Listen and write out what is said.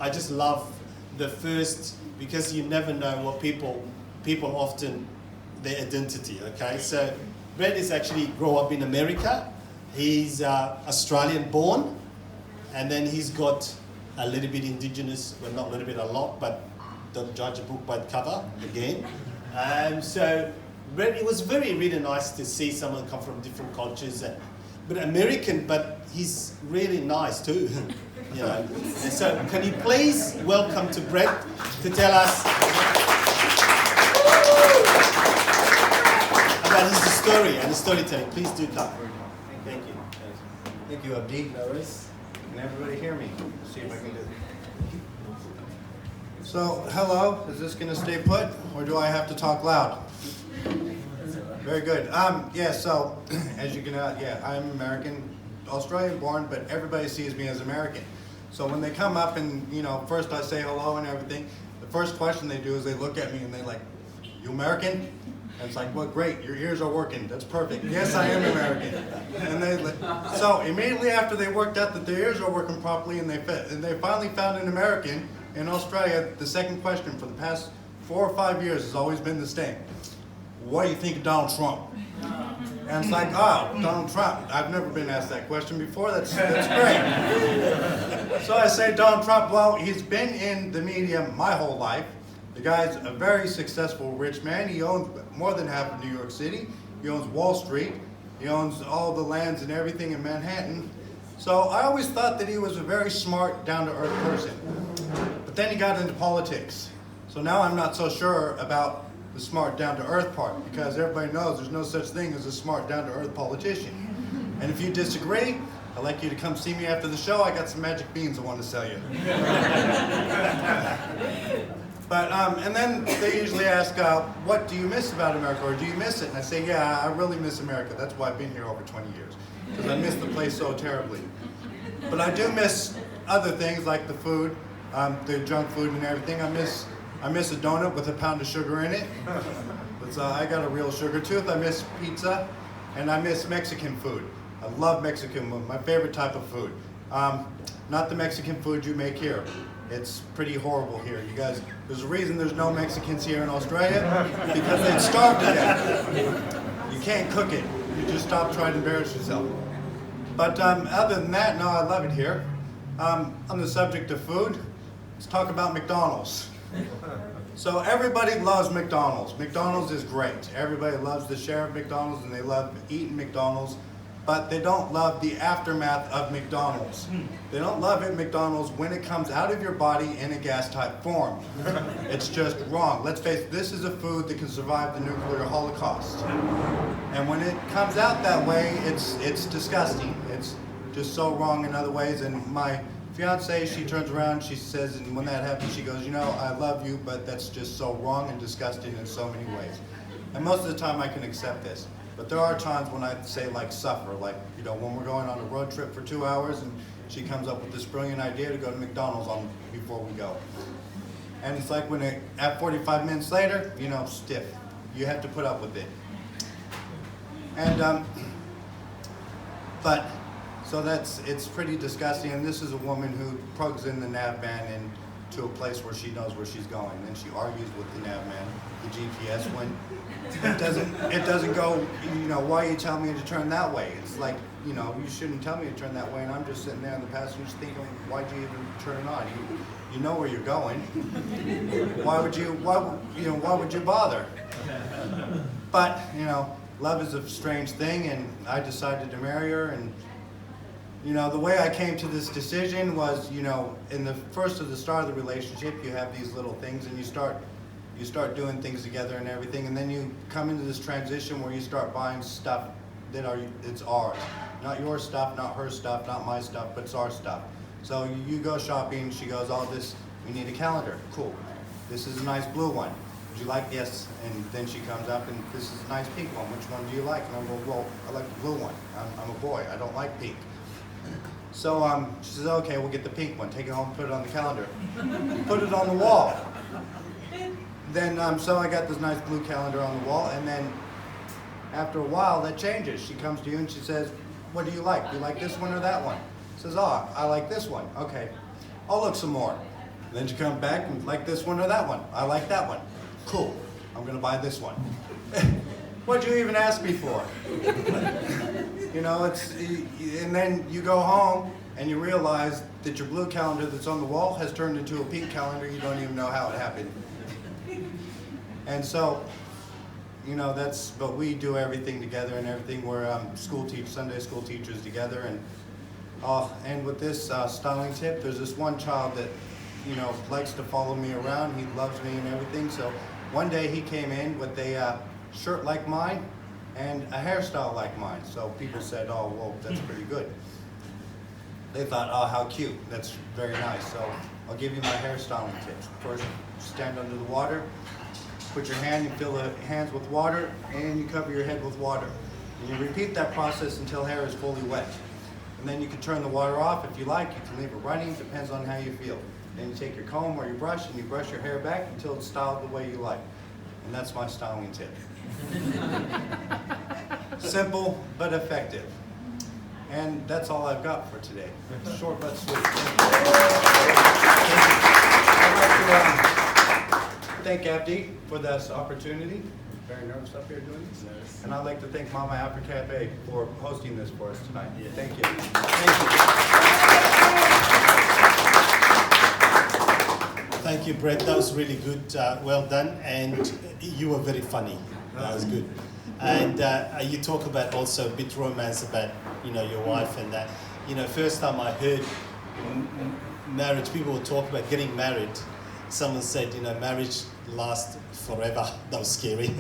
I just love the first, because you never know what people often, their identity, okay? So Brett is actually grew up in America. He's Australian born, and then he's got a little bit indigenous, well not a little bit, a lot, but don't judge a book by the cover again. So Brett, it was really nice to see someone come from different cultures, but American, but he's really nice too. You know. And so can you please welcome to Brett to tell us about his story and the storytelling. Please do that. Thank you. Thank you, Abdi. No worries. Can everybody hear me? Let's see if I can do it. So, hello. Is this going to stay put, or do I have to talk loud? Very good. Yeah, so, as you can, I'm American, Australian born, but everybody sees me as American. So when they come up and, first I say hello and everything, the first question they do is they look at me and they're like, "You American?" And it's like, "Well, great, your ears are working. That's perfect. Yes, I am American." And so immediately after they worked out that their ears are working properly and they finally found an American in Australia, the second question for the past 4 or 5 years has always been the same. "What do you think of Donald Trump?" And it's like, "Oh, Donald Trump. I've never been asked that question before. That's great." So I say, Donald Trump, well, he's been in the media my whole life. The guy's a very successful rich man. He owns more than half of New York City. He owns Wall Street. He owns all the lands and everything in Manhattan. So I always thought that he was a very smart, down-to-earth person. But then he got into politics. So now I'm not so sure about the smart, down-to-earth part, because everybody knows there's no such thing as a smart, down-to-earth politician. And if you disagree, I'd like you to come see me after the show. I got some magic beans I want to sell you. But, and then they usually ask, what do you miss about America, or do you miss it? And I say, yeah, I really miss America. That's why I've been here over 20 years, because I miss the place so terribly. But I do miss other things like the food, the junk food and everything. I miss a donut with a pound of sugar in it. But, I got a real sugar tooth. I miss pizza, and I miss Mexican food. I love Mexican food, my favorite type of food. Not the Mexican food you make here. It's pretty horrible here. You guys, there's a reason there's no Mexicans here in Australia, because they'd starve to death. You can't cook it. You just stop trying to embarrass yourself. But other than that, no, I love it here. On the subject of food, let's talk about McDonald's. So everybody loves McDonald's. McDonald's is great. Everybody loves the share of McDonald's and they love eating McDonald's, but they don't love the aftermath of McDonald's. They don't love it McDonald's when it comes out of your body in a gas type form. It's just wrong. Let's face it, this is a food that can survive the nuclear holocaust. And when it comes out that way, it's disgusting. It's just so wrong in other ways. And my fiance, she turns around, she says, and when that happens, she goes, I love you, but that's just so wrong and disgusting in so many ways. And most of the time I can accept this. But there are times when I say suffer, when we're going on a road trip for 2 hours and she comes up with this brilliant idea to go to McDonald's before we go. And it's like at 45 minutes later, stiff. You have to put up with it. And, so it's pretty disgusting, and this is a woman who plugs in the nav van into a place where she knows where she's going, and she argues with the nav man, the GPS, when it doesn't go, why are you telling me to turn that way? It's like, you shouldn't tell me to turn that way, and I'm just sitting there in the passenger seat thinking, why'd you even turn it on? You know where you're going. Why would you bother? But, love is a strange thing, and I decided to marry her, and the way I came to this decision was, in the start of the relationship, you have these little things and you start doing things together and everything, and then you come into this transition where you start buying stuff it's ours. Not your stuff, not her stuff, not my stuff, but it's our stuff. So you go shopping, she goes, we need a calendar. Cool. This is a nice blue one. Would you like this? And then she comes up and this is a nice pink one. Which one do you like? And I go, well, I like the blue one. I'm a boy, I don't like pink. So she says, okay, we'll get the pink one. Take it home, put it on the calendar. Put it on the wall. Then, so I got this nice blue calendar on the wall, and then after a while, that changes. She comes to you and she says, what do you like? Do you like this one or that one? Says, I like this one. Okay, I'll look some more. And then you come back and like this one or that one. I like that one. Cool. I'm gonna buy this one. What'd you even ask me for? You know, and then you go home and you realize that your blue calendar that's on the wall has turned into a pink calendar. You don't even know how it happened. And so, you know, but we do everything together and everything. We're Sunday school teachers together. And with this styling tip, there's this one child that, you know, likes to follow me around. He loves me and everything. So one day he came in with a shirt like mine and a hairstyle like mine. So people said, oh, well, that's pretty good. They thought, oh, how cute. That's very nice. So I'll give you my hairstyling tips. First, stand under the water. Put your hand, you fill the hands with water, and you cover your head with water. And you repeat that process until hair is fully wet. And then you can turn the water off if you like. You can leave it running, depends on how you feel. Then you take your comb or your brush and you brush your hair back until it's styled the way you like. And that's my styling tip. Simple but effective. And that's all I've got for today. Short but sweet. I'd like to thank Abdi for this opportunity. Very nervous up here doing this. Yes. And I'd like to thank Mama After Cafe for hosting this for us tonight. Yeah. Thank you. Thank you, Brett. That was really good. Well done. And you were very funny. That was good. And you talk about also a bit romance about, you know, your wife and that. You know, first time I heard marriage, people would talk about getting married. Someone said, you know, marriage lasts forever. That was scary.